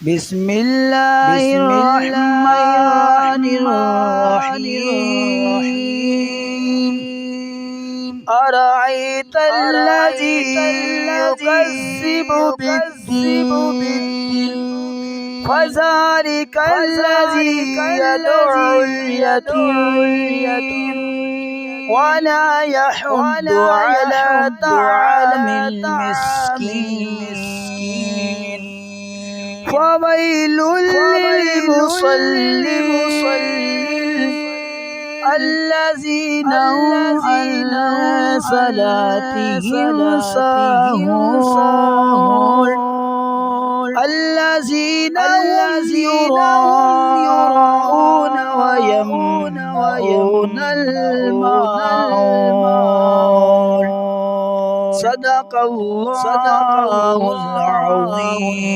بسم الله الرحمن الرحيم أرأيت الذي يكذب بالدين فذلك الذي يدعو اليتيم ولا يحض على طعام المسكين فويل للمصلين الذين هم عن صلاتهم ساهون الذين هم يراءون ويمنعون الماعون صدق الله العظيم.